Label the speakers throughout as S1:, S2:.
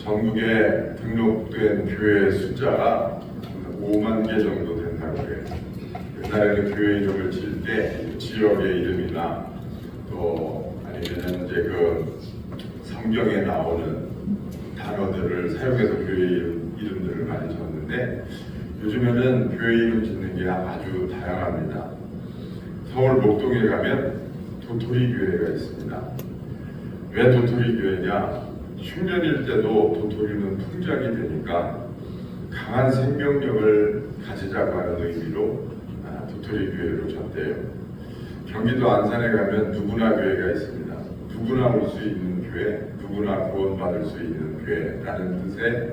S1: 전국에 등록된 교회 숫자가 5만 개 정도 된다고 해요. 옛날에는 교회 이름을 지을 때 지역의 이름이나 또 아니면 이제 그 성경에 나오는 단어들을 사용해서 교회 이름들을 많이 지었는데, 요즘에는 교회 이름 짓는 게 아주 다양합니다. 서울 목동에 가면 도토리 교회가 있습니다. 왜 도토리 교회냐? 흉년일 때도 도토리는 풍작이 되니까 강한 생명력을 가지자고 하는 의미로 도토리 교회로 졌대요. 경기도 안산에 가면 누구나 교회가 있습니다. 누구나 올 수 있는 교회, 누구나 구원받을 수 있는 교회라는 뜻의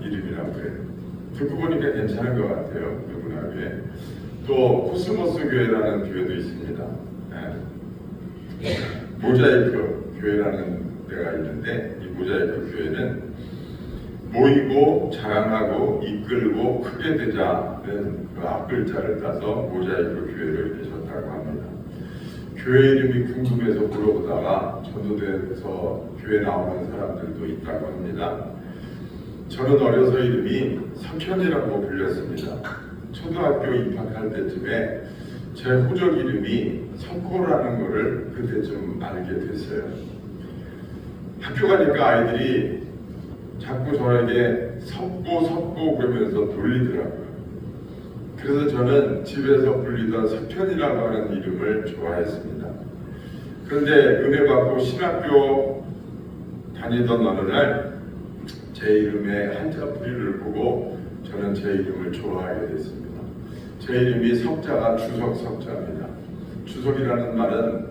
S1: 이름이라고 해요. 듣고 보니까 괜찮은 것 같아요. 누구나 교회. 또 코스모스 교회라는 교회도 있습니다. 모자이크 교회라는 데가 있는데, 이 모자이크 교회는 모이고 자랑하고 이끌고 크게 되자는 그 앞글자를 따서 모자이크 교회를 계셨다고 합니다. 교회 이름이 궁금해서 물어보다가 전도대에서 교회 나오는 사람들도 있다고 합니다. 저는 어려서 이름이 석현이라고 불렸습니다. 초등학교 입학할 때쯤에 제 호적 이름이 석고라는 것을 그때쯤 알게 됐어요. 학교 가니까 아이들이 자꾸 저에게 석고 그러면서 놀리더라고요. 그래서 저는 집에서 불리던 석현이라고 하는 이름을 좋아했습니다. 그런데 은혜 받고 신학교 다니던 어느 날 제 이름의 한자 뿌리를 보고 저는 제 이름을 좋아하게 됐습니다. 제 이름이 석자가 주석 석자입니다. 주석이라는 말은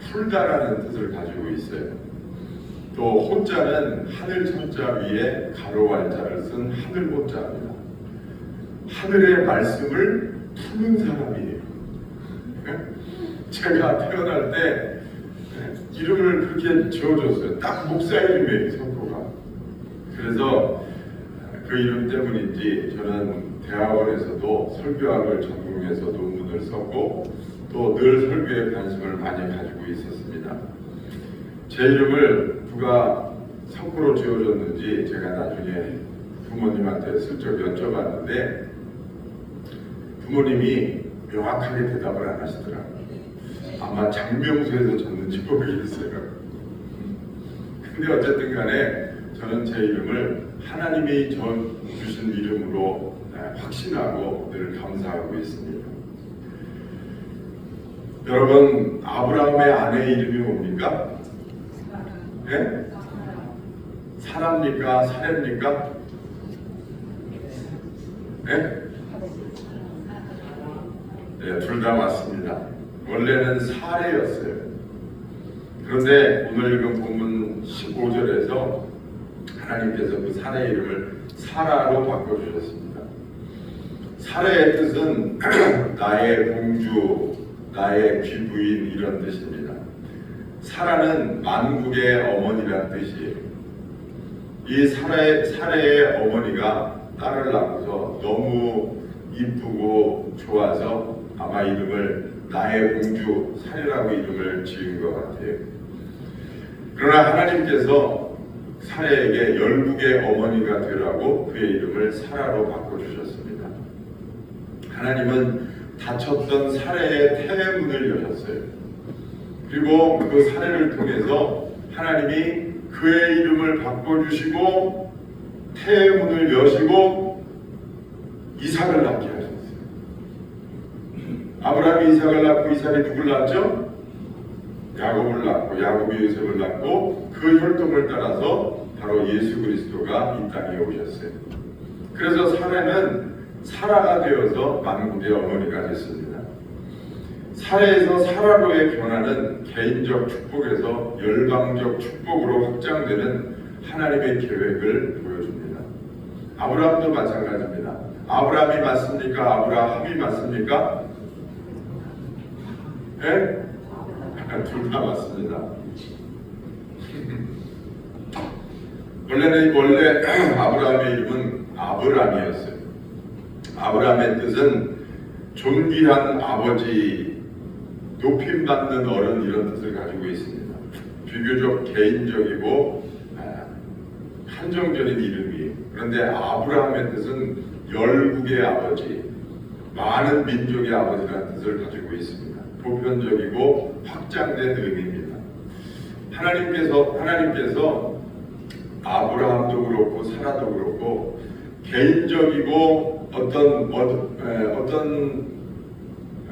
S1: 풀다라는 뜻을 가지고 있어요. 또 호자는 하늘 천자 위에 가로 알자를 쓴 하늘 호자입니다. 하늘의 말씀을 푸는 사람이에요. 제가 태어날 때 이름을 그렇게 지어줬어요. 딱 목사 이름이에요, 석고가. 그래서 그 이름 때문인지 저는 대학원에서도 설교학을 전공해서 논문을 썼고 또 늘 설교에 관심을 많이 가지고 있었습니다. 제 이름을 누가 석고로 지어줬는지 제가 나중에 부모님한테 슬쩍 여쭤봤는데 부모님이 명확하게 대답을 안 하시더라고요. 아마 장명수에서 졌는지 모르겠어요. 근데 어쨌든 간에 저는 제 이름을 하나님이 주신 이름으로 확신하고 늘 감사하고 있습니다. 여러분, 아브라함의 아내 이름이 뭡니까? 네? 사라입니까? 사렙니까? 네? 네, 둘 다 맞습니다. 원래는 사례였어요. 그런데 오늘 읽은 본문 15절에서 하나님께서 그 사례 이름을 사라로 바꿔주셨습니다. 사례의 뜻은 나의 공주, 나의 귀부인 이런 뜻입니다. 사라는 만국의 어머니란 뜻이에요. 이 사례의 어머니가 딸을 낳고서 너무 이쁘고 좋아서 아마 이름을 나의 공주 사례라고 이름을 지은 것 같아요. 그러나 하나님께서 사례에게 열국의 어머니가 되라고 그의 이름을 사라로 바꿔주셨습니다. 하나님은 닫혔던 사례의 태문을 여셨어요. 그리고 그 사례를 통해서 하나님이 그의 이름을 바꿔주시고 태문을 여시고 이삭을 낳게 하셨어요. 아브라함이 이삭을 낳고 이삭이 누굴 낳았죠? 야곱을 낳고 야곱이 요셉을 낳고 그 혈통을 따라서 바로 예수 그리스도가 이 땅에 오셨어요. 그래서 사례는 사라가 되어서 만국의 어머니가 됐습니다. 사례에서 사라로의 변화는 개인적 축복에서 열방적 축복으로 확장되는 하나님의 계획을 보여줍니다. 아브라함도 마찬가지입니다. 아브라함이 맞습니까? 아브라함이 맞습니까? 네? 둘 다 맞습니다. 원래 아브라함의 이름은 아브람이었어요. 아브라함의 뜻은 존귀한 아버지, 높임받는 어른 이런 뜻을 가지고 있습니다. 비교적 개인적이고 한정적인 이름이에요. 그런데 아브라함의 뜻은 열국의 아버지, 많은 민족의 아버지라는 뜻을 가지고 있습니다. 보편적이고 확장된 의미입니다. 하나님께서 아브라함도 그렇고 사라도 그렇고 개인적이고 어떤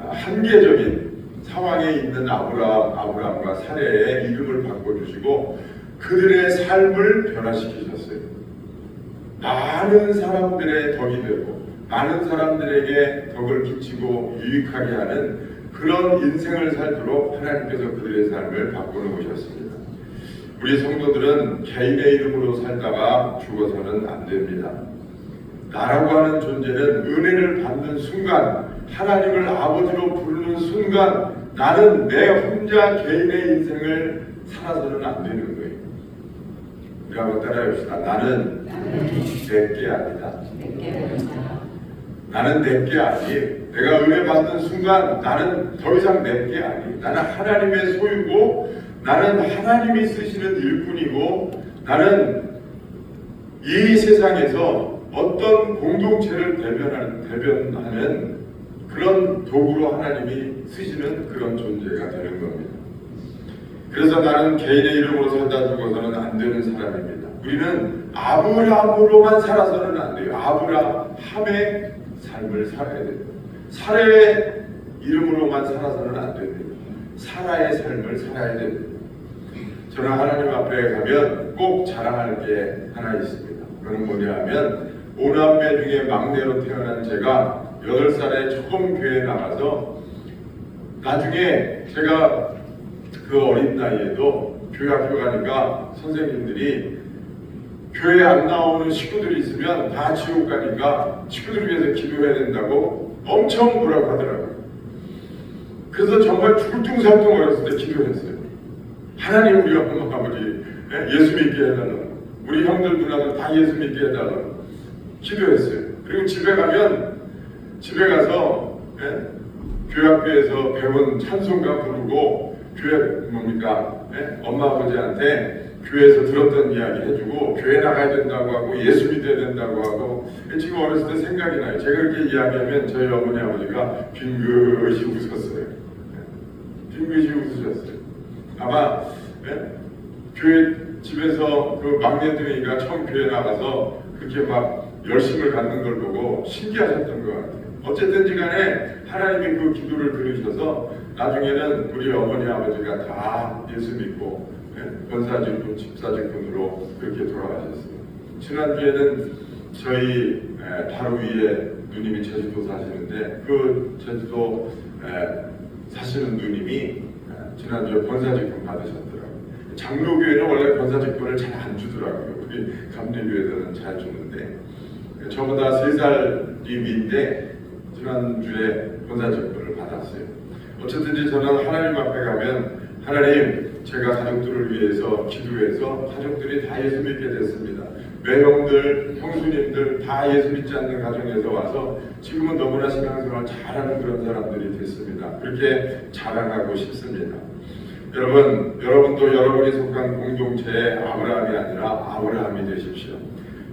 S1: 한계적인 상황에 있는 아브라함과 사레의 이름을 바꿔주시고 그들의 삶을 변화시키셨어요. 많은 사람들의 덕이 되고 많은 사람들에게 덕을 끼치고 유익하게 하는 그런 인생을 살도록 하나님께서 그들의 삶을 바꿔놓으셨습니다. 우리 성도들은 개인의 이름으로 살다가 죽어서는 안 됩니다. 나라고 하는 존재는 은혜를 받는 순간, 하나님을 아버지로 부르는 순간 나는 내 혼자 개인의 인생을 살아서는 안 되는 거예요. 우리 한번 따라해봅시다. 나는 내게 아니다. 나는 내게 아니. 내가 은혜 받는 순간 나는 더 이상 내게 아니. 나는 하나님의 소유고 나는 하나님이 쓰시는 일꾼이고 나는 이 세상에서 어떤 공동체를 대변하는 그런 도구로 하나님이 쓰시는 그런 존재가 되는 겁니다. 그래서 나는 개인의 이름으로 살다 죽어서는 안 되는 사람입니다. 우리는 아브라함으로만 살아서는 안 돼요. 아브라함의 삶을 살아야 됩니다. 사라의 이름으로만 살아서는 안 됩니다. 사라의 삶을 살아야 됩니다. 저는 하나님 앞에 가면 꼭 자랑할 게 하나 있습니다. 그건 뭐냐 하면 5남매 중에 막내로 태어난 제가 8살에 처음 교회에 나가서 나중에 제가 그 어린 나이에도 교회 학교 가니까 선생님들이 교회 안 나오는 식구들이 있으면 다 지옥 가니까 식구들 위해서 기도해야 된다고 엄청 뭐라고 하더라고요. 그래서 정말 죽을둥살둥 어렸을 때 기도했어요. 하나님 우리 엄마 아버지 예수 믿게 해달라고, 우리 형들 누나들 다 예수 믿게 해달라고 기도했어요. 그리고 집에 가서 교회 학교에서 배운 찬송가 부르고 교회 엄마 아버지한테 교회에서 들었던 이야기 해주고 교회 나가야 된다고 하고 예수 믿어야 된다고 하고 지금 어렸을 때 생각이 나요. 제가 그렇게 이야기하면 저희 어머니 아버지가 빙긋이 웃었어요. 빙긋이 웃으셨어요. 아마 교회 집에서 그 막내들이가 처음 교회 나가서 그렇게 막 열심을 갖는 걸 보고 신기하셨던 것 같아요. 어쨌든지 간에 하나님이 그 기도를 들으셔서 나중에는 우리 어머니 아버지가 다 예수 믿고 권사직분, 집사직분으로 그렇게 돌아가셨어요. 지난주에는 저희 바로 위에 누님이 제주도 사시는데 그 제주도 사시는 누님이 지난주에 권사직분 받으셨더라고요. 장로교회는 원래 권사직분을 잘 안 주더라고요. 우리 감리교회들은 잘 주는데 저보다 3살이 위인데 지난주에 권사직분을 받았어요. 어쨌든지 저는 하나님 앞에 가면 하나님 제가 가족들을 위해서 기도해서 가족들이 다 예수 믿게 됐습니다. 매형들, 형수님들 다 예수 믿지 않는 가정에서 와서 지금은 너무나 신앙생활 잘하는 그런 사람들이 됐습니다. 그렇게 자랑하고 싶습니다. 여러분도 여러분이 속한 공동체의 아브라함이 아니라 아브라함이 되십시오.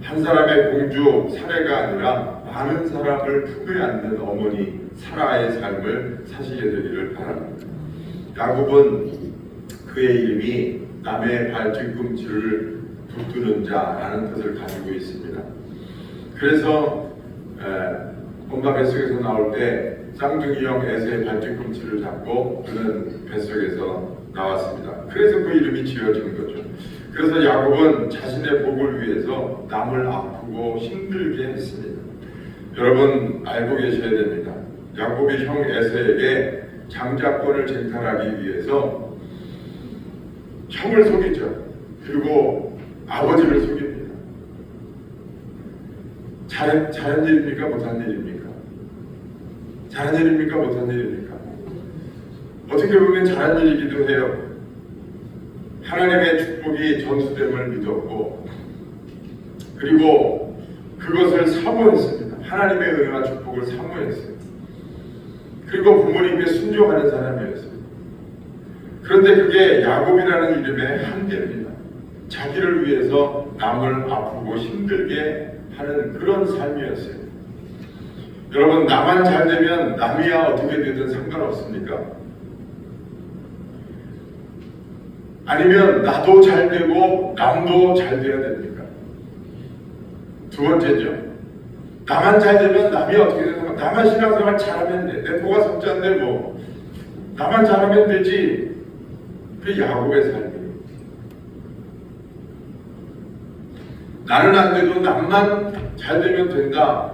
S1: 한 사람의 공주 사례가 아니라 많은 사람을 품에 안는 어머니 사라의 삶을 사시게 되기를 바랍니다. 야곱은 그의 이름이 남의 발뒤꿈치를 붙드는 자라는 뜻을 가지고 있습니다. 그래서 엄마 뱃속에서 나올 때 쌍둥이형 에서의 발뒤꿈치를 잡고 그는 뱃속에서 나왔습니다. 그래서 그 이름이 지어진 거죠. 그래서 야곱은 자신의 복을 위해서 남을 아프고 힘들게 했습니다. 여러분 알고 계셔야 됩니다. 야곱이 형 에서에게 장자권을 쟁탈하기 위해서 형을 속이죠. 그리고 아버지를 속입니다. 잘한 일입니까? 못한 일입니까? 잘한 일입니까? 못한 일입니까? 어떻게 보면 잘한 일이기도 해요. 하나님의 축복이 전수됨을 믿었고 그리고 그것을 사모했습니다. 하나님의 은혜와 축복을 사모했어요. 그리고 부모님께 순종하는 사람이었어요. 그런데 그게 야곱이라는 이름의 한계입니다. 자기를 위해서 남을 아프고 힘들게 하는 그런 삶이었어요. 여러분, 나만 잘 되면 남이야 어떻게 되든 상관없습니까? 아니면 나도 잘 되고 남도 잘 돼야 됩니까? 두 번째죠. 나만 잘 되면 남이 어떻게 되든, 나만 신앙생활 잘하면 돼. 내 도가 석자인데 뭐 나만 잘하면 되지. 그게 야곱의 삶이에요. 나는 안 돼도 남만 잘 되면 된다.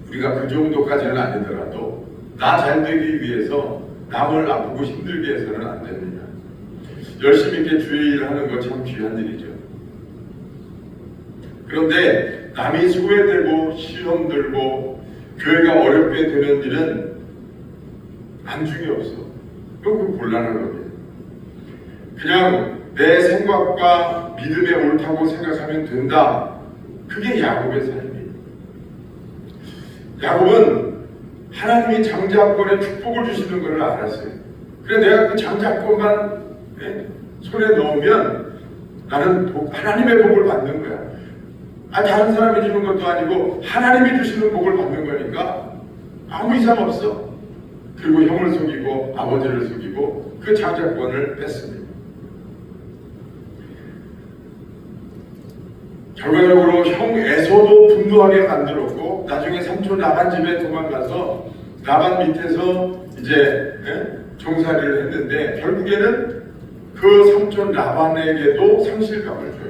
S1: 우리가 그 정도까지는 아니더라도 나 잘 되기 위해서 남을 아프고 힘들게 해서는 안 됩니다. 열심히 있게 주의 일을 하는 거 참 귀한 일이죠. 그런데 남이 소외되고 시험 들고 교회가 어렵게 되는 일은 안중에 없어. 그건 곤란한 겁니다. 그냥 내 생각과 믿음에 옳다고 생각하면 된다. 그게 야곱의 삶이에요. 야곱은 하나님이 장자권에 축복을 주시는 것을 알았어요. 그래 내가 그 장자권만 손에 넣으면 나는 하나님의 복을 받는 거야. 다른 사람이 주는 것도 아니고 하나님이 주시는 복을 받는 거니까 아무 이상 없어. 그리고 형을 속이고 아버지를 속이고 그 장자권을 뺐습니다. 결과적으로 형 에서도 분노하게 만들었고 나중에 삼촌 라반 집에 도망가서 라반 밑에서 이제 종살이를 했는데 결국에는 그 삼촌 라반에게도 상실감을 줘요.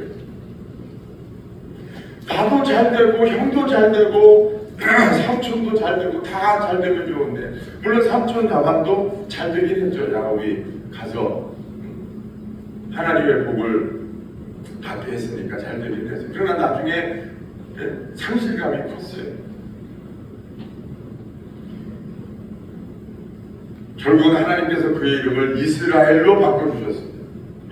S1: 나도 잘 되고 형도 잘 되고 삼촌도 잘 되고 다 잘 되면 좋은데, 물론 삼촌 라반도 잘 되긴 했죠. 야곱이 가서 하나님의 복을 받게 했으니까 잘 되긴 했어요. 그러나 나중에 상실감이 컸어요. 결국은 하나님께서 그의 이름을 이스라엘로 바꿔주셨습니다.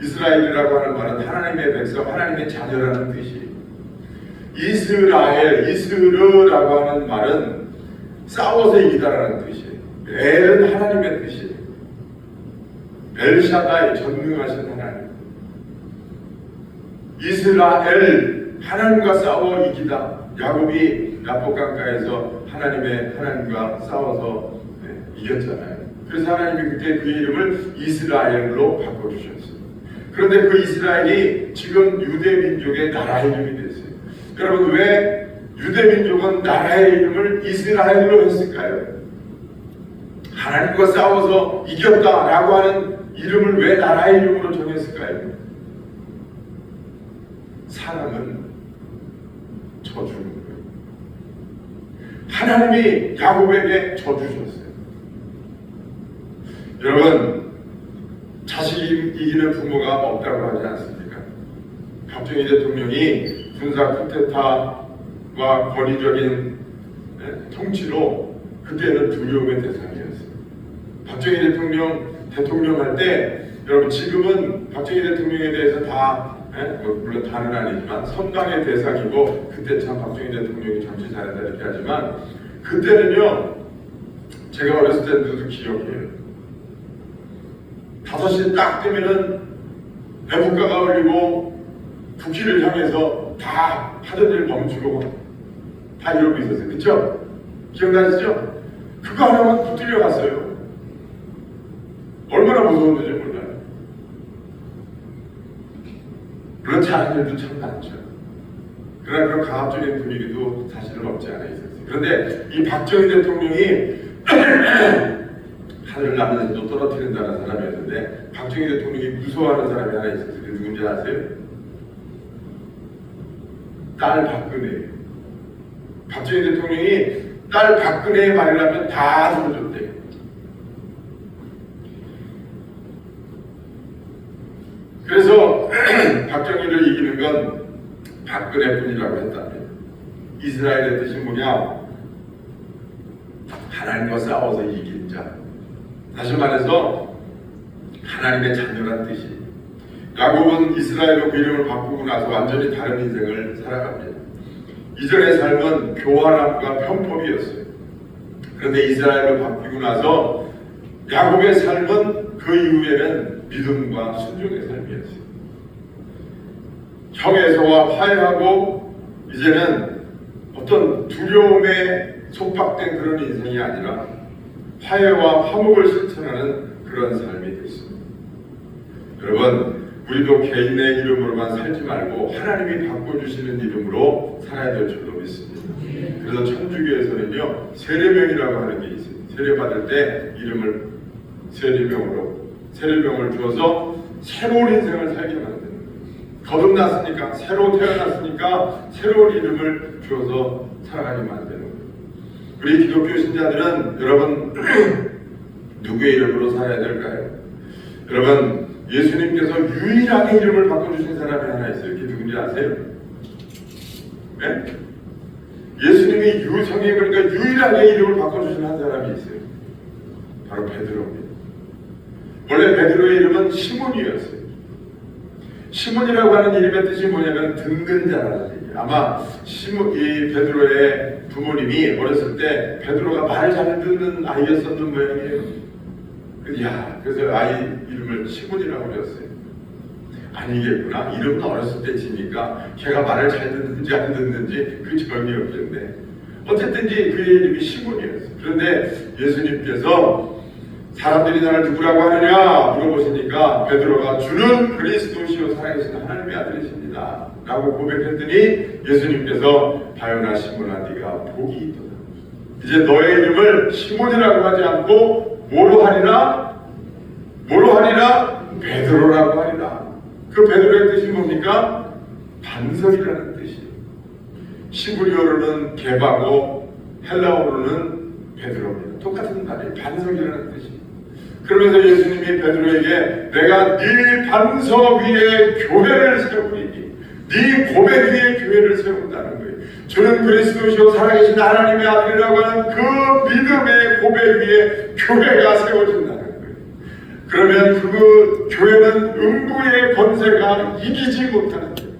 S1: 이스라엘이라고 하는 말은 하나님의 백성, 하나님의 자녀라는 뜻이에요. 이스라엘, 이스르라고 하는 말은 싸워서 이기다라는 뜻이에요. 엘은 하나님의 뜻이에요. 엘샤다이, 전능하신 하나님. 이스라엘, 하나님과 싸워 이기다. 야곱이 야복강가에서 하나님과 싸워서 이겼잖아요. 그래서 하나님이 그때 그의 이름을 이스라엘로 바꿔주셨어요. 그런데 그 이스라엘이 지금 유대민족의 나라 이름이 됐어요. 여러분, 왜 유대민족은 나라의 이름을 이스라엘로 했을까요? 하나님과 싸워서 이겼다라고 하는 이름을 왜 나라의 이름으로 정했을까요? 사람은 져주는 거예요. 하나님이 야곱에게 져주셨어요. 여러분, 자식이 이기는 부모가 없다고 하지 않습니까? 박정희 대통령이 군사 쿠데타와 권위적인 통치로 그때는 두려움의 대상이었어요. 박정희 대통령 할 때, 여러분 지금은 박정희 대통령에 대해서 다 물론 다는 아니지만 선망의 대상이고, 그때 참 박정희 대통령이 정치 잘했다 이렇게 하지만, 그때는요 제가 어렸을 때도 기억해요. 5시 딱 되면은 애국가가 울리고 국기를 향해서 다 하던 일 멈추고 다 이러고 있었어요. 그쵸? 기억나시죠? 그거 하나만 붙들려 갔어요. 얼마나 무서웠는지 몰라요. 그렇지 않은 일도 참 많죠. 그러나 그런 강압적인 분위기도 사실은 없지 않아 있었어요. 그런데 이 박정희 대통령이 하늘 나면서 떨어뜨린다는 사람이었는데, 박정희 대통령이 무서워하는 사람이 하나 있었어요. 그게 누군지 아세요? 딸 박근혜. 박정희 대통령이 딸 박근혜의 말이라면 다 들어줬대요. 그래서 박정희를 이기는 건 박근혜뿐이라고 했답니다. 이스라엘의 뜻이 뭐냐? 하나님과 싸워서 이긴 자. 다시 말해서 하나님의 자녀란 뜻이. 야곱은 이스라엘로 그 이름을 바꾸고 나서 완전히 다른 인생을 살아갑니다. 이전의 삶은 교활함과 편법이었어요. 그런데 이스라엘로 바뀌고 나서 야곱의 삶은 그 이후에는 믿음과 순종의 삶이었어요. 형에서와 화해하고 이제는 어떤 두려움에 속박된 그런 인생이 아니라 화해와 화목을 실천하는 그런 삶이 됐습니다. 여러분, 우리도 개인의 이름으로만 살지 말고 하나님이 바꿔주시는 이름으로 살아야 될 줄로 믿습니다. 그래서 천주교에서는요, 세례명이라고 하는 게 있어요. 세례받을 때 이름을 세례명을 주어서 새로운 인생을 살게 만드는 거예요. 거듭났으니까, 새로 태어났으니까 새로운 이름을 주어서 살아가게 만드는 거예요. 우리 기독교 신자들은 여러분 누구의 이름으로 살아야 될까요? 여러분, 예수님께서 유일하게 이름을 바꿔주신 사람이 하나 있어요. 그게 누군지 아세요? 네? 예수님이 유성에 그러니까 유일하게 이름을 바꿔주신 한 사람이 있어요. 바로 베드로입니다. 원래 베드로의 이름은 시몬이었어요. 시몬이라고 하는 이름의 뜻이 뭐냐면 든든 자라는 얘기예요. 아마 이 베드로의 부모님이 어렸을 때 베드로가 말을 잘 듣는 아이였었던 모양이에요. 그래서 아이 이름을 시몬이라고 지었어요. 아니겠구나. 이름은 어렸을 때 지니까 걔가 말을 잘 듣는지 안 듣는지 그 정이 없겠네. 어쨌든지 그의 이름이 시몬이었어요. 그런데 예수님께서 사람들이 나를 누구라고 하느냐 물어보시니까 베드로가 주는 그리스도시요 살아계신 하나님의 아들이십니다 라고 고백했더니 예수님께서 바요나 시몬아 네가 복이 있도다. 이제 너의 이름을 시몬이라고 하지 않고 뭐로 하리라? 베드로라고 하리라. 그 베드로의 뜻이 뭡니까? 반석이라는 뜻이에요. 시브리어로는 게바고 헬라어로는 베드로입니다. 똑같은 말이에요. 반석이라는 뜻이에요. 그러면서 예수님이 베드로에게 내가 네 반석 위에 교회를 세우리니 네 고백 위에 교회를 세운다는 거예요. 주는 그리스도시요 살아계신 하나님의 아들이라고 하는 그 믿음의 고백 위에 교회가 세워진다는 거예요. 그러면 그 교회는 음부의 권세가 이기지 못하는 거예요.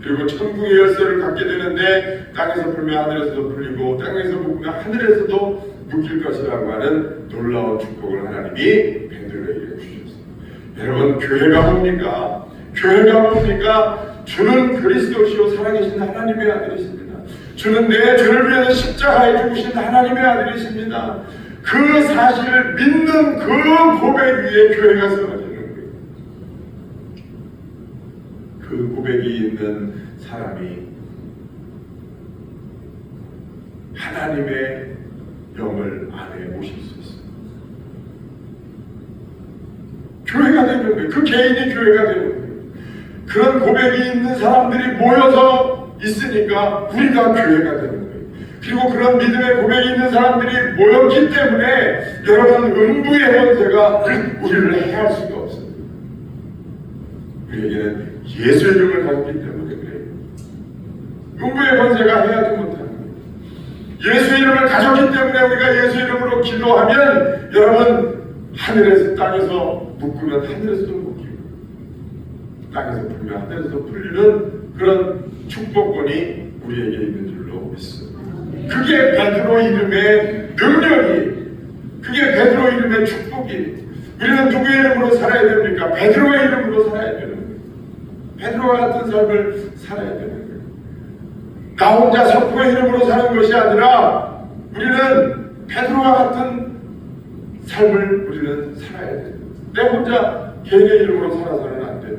S1: 그리고 천국의 열쇠를 갖게 되는데 땅에서 풀면 하늘에서도 풀리고 땅에서 묶으면 하늘에서도 묶일 것이라고 하는 놀라운 축복을 하나님이 베드로에게 주셨습니다. 여러분, 교회가 뭡니까? 교회가 뭡니까? 주는 그리스도시요 살아계신 하나님의 아들이십니다. 주는 내 죄를 위해서 십자가에 죽으신 하나님의 아들이십니다. 그 사실을 믿는 그 고백 위에 교회가 세워지는 거예요. 그 고백이 있는 사람이 하나님의 영을 안에 모실 수 있습니다. 교회가 되는 거예요. 그 개인이 교회가 되는 거예요. 그런 고백이 있는 사람들이 모여서 있으니까 우리가 교회가 되는 거예요. 그리고 그런 믿음의 고백이 있는 사람들이 모였기 때문에 여러분 음부의 권세가 우리를 해할 수가 없어요. 우리에게는 예수 이름을 가졌기 때문에 그래요. 음부의 권세가 해하지 못하는 거예요. 예수 이름을 가졌기 때문에 우리가 예수 이름으로 기도하면 여러분 하늘에서 땅에서 묶으면 하늘에서도 묶이고 땅에서 풀면 하늘에서 풀리는 그런 축복권이 우리에게 있는 줄로 믿습니다. 그게 베드로 이름의 능력이, 그게 베드로 이름의 축복이. 우리는 누구의 이름으로 살아야 됩니까? 베드로의 이름으로 살아야 되는 거예요. 베드로와 같은 삶을 살아야 되는 거예요. 나 혼자 석부의 이름으로 사는 것이 아니라 우리는 베드로와 같은 삶을 우리는 살아야 돼요. 내 혼자 개인의 이름으로 살아서는 안 되는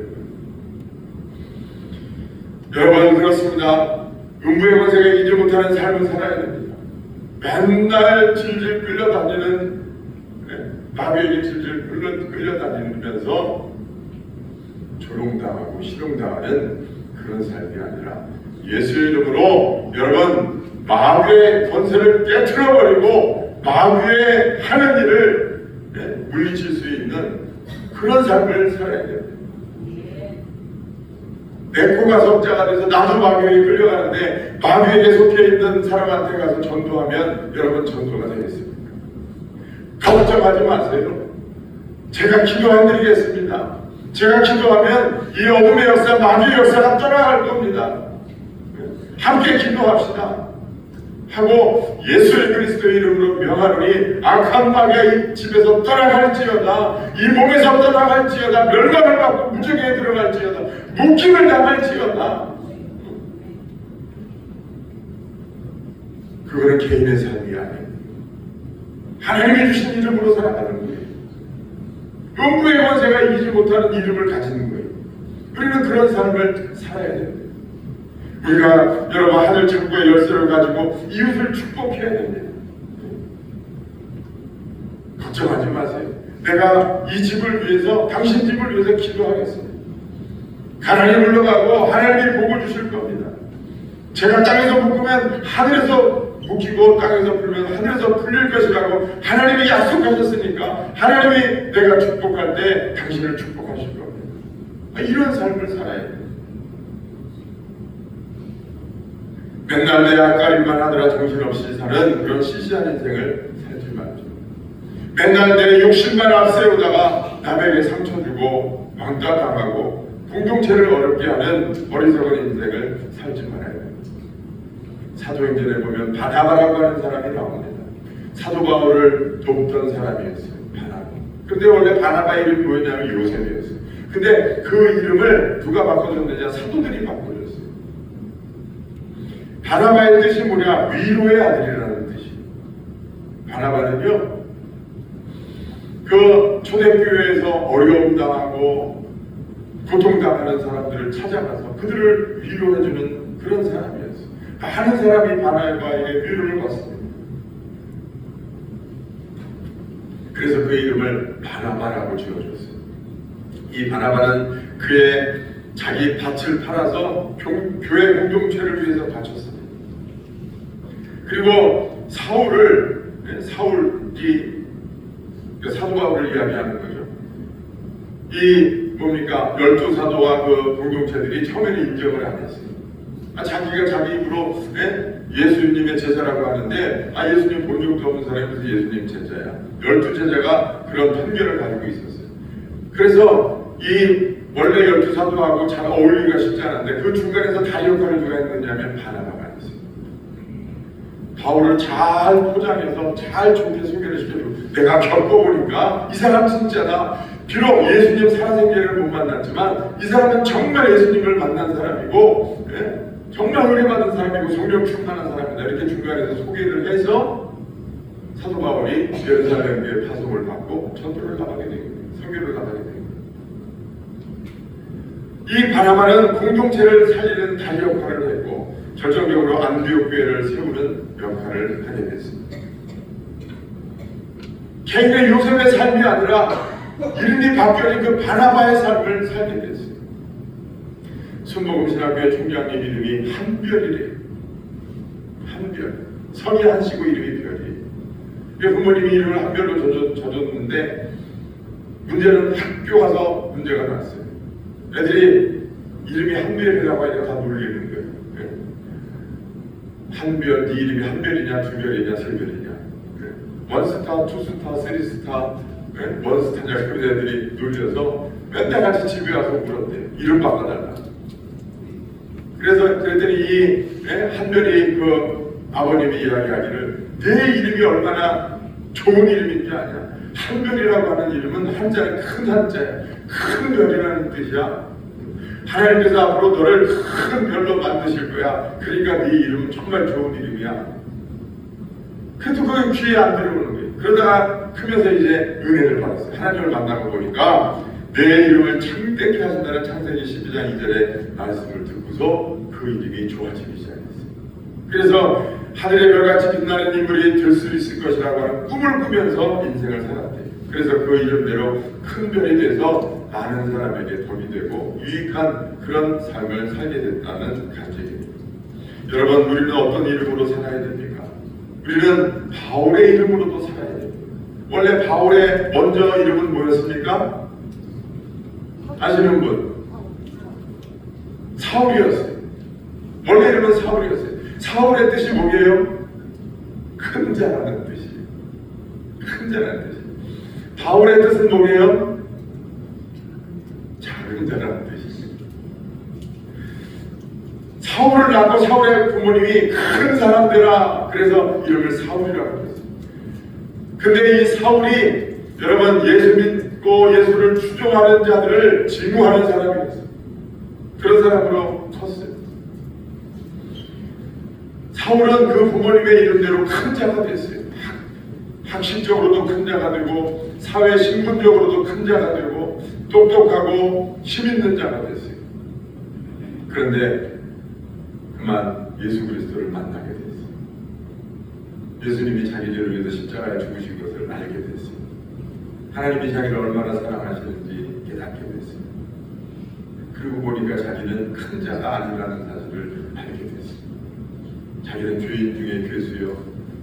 S1: 거예요. 여러분, 그렇습니다. 음부의 권세가 이기지 못하는 삶을 살아야 됩니다. 맨날 질질 끌려다니는, 마귀에게 질질 끌려다니면서 조롱당하고 희롱당하는 그런 삶이 아니라 예수 이름으로 여러분 마귀의 권세를 깨트려버리고 마귀의 하는 일을 물리칠 수 있는 그런 삶을 살아야 됩니다. 내 코가 석자가 돼서 나도 마귀에게 끌려가는데 마귀에게 속해 있는 사람한테 가서 전도하면 여러분 전도가 되겠습니까? 걱정하지 마세요. 제가 기도해드리겠습니다. 제가 기도하면 이 어둠의 역사, 마귀의 역사가 떠나갈 겁니다. 함께 기도합시다 하고 예수의 그리스도의 이름으로 명하노니 악한 마귀가 이 집에서 떠나갈지어다, 이 몸에서 떠나갈지어다, 멸망을 받고 무적에 들어갈지어다, 묶임을 당할지어다. 그거는 개인의 삶이 아니에요. 하나님이 주신 이름으로 살아가는 거예요. 음부의 권세가 이기지 못하는 이름을 가지는 거예요. 우리는 그런 삶을 살아야 됩니다. 우리가 여러분 하늘 창고의 열쇠를 가지고 이웃을 축복해야 됩니다. 걱정하지 마세요. 내가 이 집을 위해서, 당신 집을 위해서 기도하겠습니다. 가난이 물러가고 하나님이 복을 주실 겁니다. 제가 땅에서 묶으면 하늘에서 묶이고 땅에서 풀면 하늘에서 풀릴 것이라고 하나님이 약속하셨으니까 하나님이 내가 축복할 때 당신을 축복하실 겁니다. 이런 삶을 살아야 돼요. 맨날 내 앞가림만 하느라 정신없이 사는 그런 시시한 인생을 살지 말죠. 맨날 내 욕심만 앞세우다가 남에게 상처 주고 왕따 당하고 공동체를 어렵게 하는 어리석은 인생을 살지 말아야 돼요. 사도행전에 보면 바나바라고 하는 사람이 나옵니다. 사도 바울을 돕던 사람이었어요. 바나바. 근데 원래 바나바 이름이 뭐였냐면 요셉이었어요. 근데 그 이름을 누가 바꿔줬느냐? 사도들이 바꿔줬어요. 바나바의 뜻이 뭐냐? 위로의 아들이라는 뜻이에요. 바나바는요, 그 초대교회에서 어려움 당하고 고통당하는 사람들을 찾아가서 그들을 위로해주는 그런 사람이었어요. 많은 사람이 바나바에게 위로를 받습니다. 그래서 그 이름을 바나바라고 지어줬어요. 이 바나바는 그의 자기 밭을 팔아서 교회 공동체를 위해서 바쳤습니다. 그리고 사울이 사도 바울을 이야기하는 거죠. 이 뭡니까? 12사도와 그 공동체들이 처음에는 인정을 안 했어요. 자기가 자기 입으로 예수님의 제자라고 하는데 예수님 본 적도 없는 사람이 무슨 예수님 제자야. 12제자가 그런 편견을 가지고 있었어요. 그래서 이 원래 12사도하고 잘 어울리기가 쉽지 않은데 그 중간에서 다리 역할을 누가 했느냐면 바나바가 했어요. 바울을 잘 포장해서 잘 좋게 소개를 시켜주고 내가 겪어보니까 이 사람 진짜다. 비록 예수님 살아생전을 못 만났지만 이 사람은 정말 예수님을 만난 사람이고 정말 은혜 받은 사람이고 성령 충만한 사람이다. 이렇게 중간에서 소개를 해서 사도 바울이 예루살렘에 파송을 받고 전도를 나가게 된 거예요. 선교를 나가게 된 거예요. 이 바나바는 공동체를 살리는 다리 역할을 했고 결정적으로 안디옥 교회를 세우는 역할을 하게 됐습니다. 개인의 요셉의 삶이 아니라 이름이 바뀌어진 그 바나바의 삶을 살게 됐어요. 순복음신학교의 총장님 이름이 한별이래요. 한별. 성이 한시고 이름이 별이에요. 부모님이 이름을 한별로 져줬는데 문제는 학교 가서 문제가 났어요. 애들이 이름이 한별이라고 하니까 다 놀리는 거예요. 한별, 네 이름이 한별이냐, 두별이냐, 세별이냐. 원스타, 투스타, 쓰리스타, 원스타냐. 그런 애들이 놀려서 맨날 같이 집에 와서 물었대요. 이름 바꿔달라. 그래서 그랬더니 이 한별이 그 아버님이 이야기하기를 내 이름이 얼마나 좋은 이름인지 아냐. 한별이라고 하는 이름은 한자는 큰 한자야. 큰 별이라는 뜻이야. 하나님께서 앞으로 너를 큰 별로 만드실 거야. 그러니까 네 이름은 정말 좋은 이름이야. 그래도 그게 귀에 안 들어오는 거예요. 그러다가 크면서 이제 은혜를 받았어요. 하나님을 만나고 보니까 내 이름을 창대케 하신다는 창세기 12장 2절의 말씀을 듣고서 그 이름이 좋아지기 시작했어요. 그래서 하늘의 별같이 빛나는 인물이 될 수 있을 것이라고 하는 꿈을 꾸면서 인생을 살았대요. 그래서 그 이름대로 큰 별이 돼서 많은 사람에게 덕이 되고 유익한 그런 삶을 살게 됐다는 간증입니다. 여러분, 우리는 어떤 이름으로 살아야 됩니까? 우리는 바울의 이름으로도 살아야 됩니다. 원래 바울의 먼저 이름은 뭐였습니까? 아시는 분? 사울이었어요. 원래 이름은 사울이었어요. 사울의 뜻이 뭐예요? 큰 자라는 뜻이에요. 큰 자라는 뜻이에요. 바울의 뜻은 뭐예요? 작은 자라는 뜻이에요. 사울을 낳고 사울의 부모님이 큰 사람 되라. 그래서 이름을 사울이라고 했어요. 근데 이 사울이 여러분 예수 믿고 예수를 추종하는 자들을 증오하는 사람이었어요. 그런 사람으로 컸어요. 사울은 그 부모님의 이름대로 큰 자가 됐어요. 학식적으로도 큰 자가 되고 사회 신분적으로도 큰 자가 되고 똑똑하고 힘있는 자가 됐어요. 그런데 그만 예수 그리스도를 만나게 됐어요. 예수님이 자기를 위해서 십자가에 죽으신 것을 알게 됐어요. 하나님이 자기를 얼마나 사랑하시는지 깨닫게 됐어요. 그리고 보니까 자기는 큰 자가 아니라는 사실을 알게 됐어요. 자기는 죄인 중에 괴수요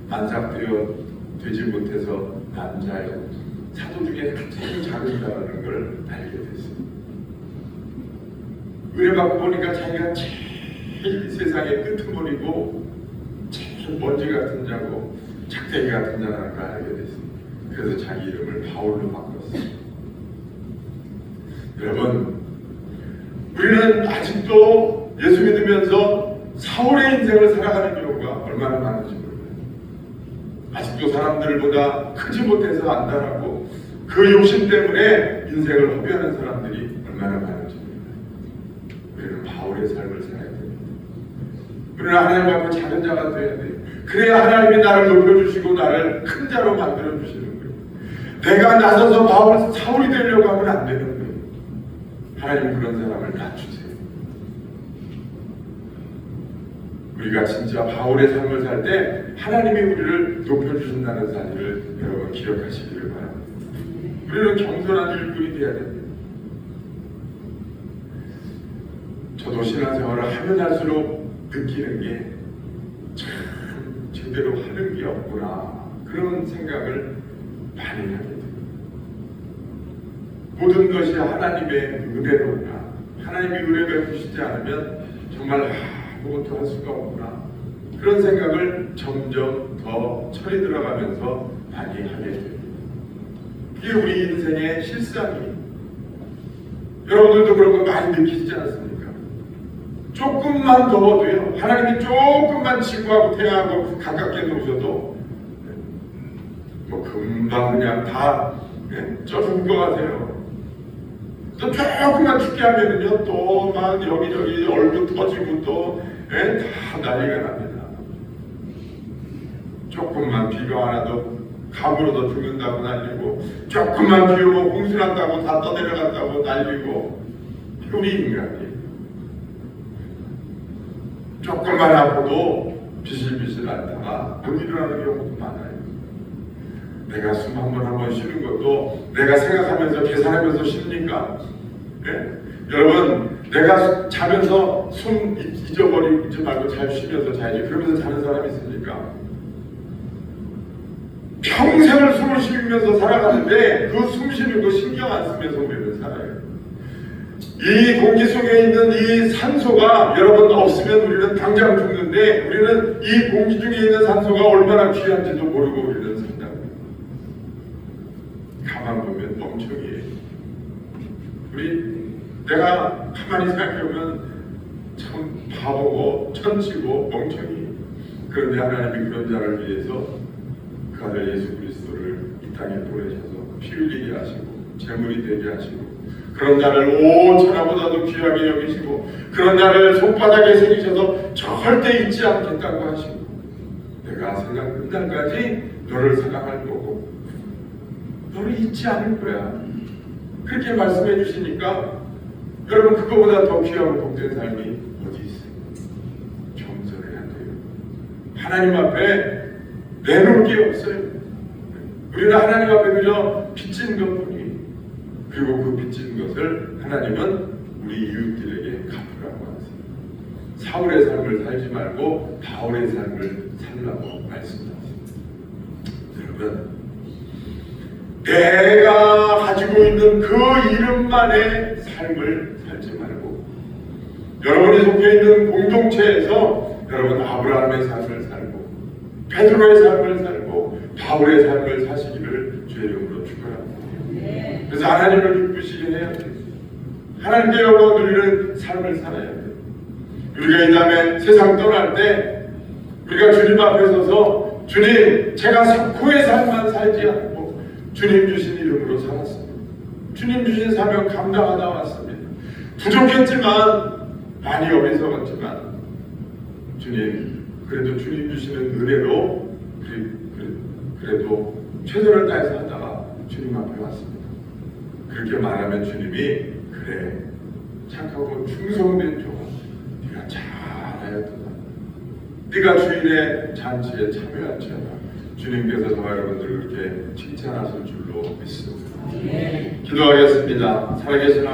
S1: 만삭되어 되지 못해서 남자요 사도 중에 가장 작은 자라는 걸 알게 됐어요. 은혜받고 보니까 자기가 제일 세상의 끄트머리고 제일 먼지 같은 자고 작대기 같은 자라는 걸 알게 됐어요. 그래서 자기 이름을 바울로 바꿨어요. 여러분, 우리는 아직도 예수 믿으면서 사울의 인생을 살아가는 경우가 얼마나 많은지 몰라요. 아직도 사람들보다 크지 못해서 안다라고 그 욕심 때문에 인생을 허비하는 사람들이 얼마나 많은지 몰라요. 우리는 바울의 삶을 살아야 됩니다. 우리는 하나님 앞에 작은 자가 되어야 돼요. 그래야 하나님이 나를 높여주시고 나를 큰 자로 만들어주시는 거예요. 내가 나서서 사울이 되려고 하면 안 되는 거예요. 하나님 그런 사람을 낮추세요. 우리가 진짜 바울의 삶을 살 때 하나님이 우리를 높여주신다는 사실을 여러분 기억하시기를 바랍니다. 우리는 겸손한 일꾼이 되어야 됩니다. 저도 신앙생활을 하면 할수록 느끼는 게 참 제대로 하는 게 없구나 그런 생각을 많이 하게 돼요. 모든 것이 하나님의 은혜로구나. 하나님이 은혜 베푸시지 않으면 정말 아무것도 할 수가 없구나. 그런 생각을 점점 더 철이 들어가면서 많이 하게 돼요. 그게 우리 인생의 실상이에요. 여러분들도 그런 거 많이 느끼시지 않습니까? 조금만 더워도요. 하나님이 조금만 지구하고 태양하고 가깝게 놓으셔도 뭐 금방 그냥 다 쪄죽을 것 같아요. 또 조금만 춥게 하면은요 또 막 여기저기 얼굴 터지고 또 다 난리가 납니다. 조금만 비가 와도 감으로도 죽는다고 난리고 조금만 비 오고 홍수 난다고 다 떠내려간다고 난리고 우리 인간이 조금만 아파도 비실비실 앓다가 못 일어나는 경우도 많아요. 내가 숨 한 번 쉬는 것도 내가 생각하면서 계산하면서 쉽니까? 네? 여러분 내가 자면서 숨 잊어버리지 말고 잘 쉬면서 자야지. 그러면서 자는 사람이 있습니까? 평생을 숨을 쉬면서 살아가는데 그 숨 쉬는 거 신경 안 쓰면서 우리는 살아요. 이 공기 속에 있는 이 산소가 여러분 없으면 우리는 당장 죽는데 우리는 이 공기 중에 있는 산소가 얼마나 귀한지도 모르고 우리는 산다고요. 가만 보면 멍청이에요. 내가 가만히 생각해보면 참 바보고 천치고 멍청이에요. 그런데 하나님이 그런 자를 위해서 그 아들 예수 그리스도를 이 땅에 보내셔서 피 흘리게 하시고 제물이 되게 하시고 그런 자를 오천하보다도 귀하게 여기시고 그런 자를 손바닥에 새기셔서 절대 잊지 않겠다고 하시고 내가 세상 끝날까지 너를 사랑할 거고 너를 잊지 않을 거야. 그렇게 말씀해 주시니까 여러분 그거보다 더 귀하고 복된 삶이 어디 있어요? 겸손해야 돼요. 하나님 앞에 내놓을 게 없어요. 우리는 하나님 앞에 그저 빚진 것뿐이에요. 그리고 그 빚진 것을 하나님은 우리 이웃들에게 갚으라고 하세요. 사울의 삶을 살지 말고 바울의 삶을 살라고 말씀하십니다. 여러분 내가 가지고 있는 그 이름만의 삶을 살지 말고 여러분이 속해 있는 공동체에서 여러분 아브라함의 삶을 살고 베드로의 삶을 살고 바울의 삶을 사시기를 주의 이름으로 축원합니다. 그래서 하나님을 기쁘시게 해야 돼요. 하나님께 영광 돌리는 삶을 살아야 돼요. 우리가 이 다음에 세상 떠날 때 우리가 주님 앞에 서서 주님 제가 그의 삶만 살지 않고 주님 주신 이름으로 살았습니다. 주님 주신 사명 감당하다 왔습니다. 부족했지만 많이 어리석었지만 주님, 그래도 주님 주시는 은혜로 그래도 최선을 다해서 하다가 주님 앞에 왔습니다. 그렇게 말하면 주님이 그래, 착하고 충성된 종아, 네가 잘하였도다. 네가 주인의 잔치에 참여할지어다. 주님께서 저와 여러분들을 그렇게 칭찬하실 줄로 믿습니다. 기도하겠습니다. 살아계신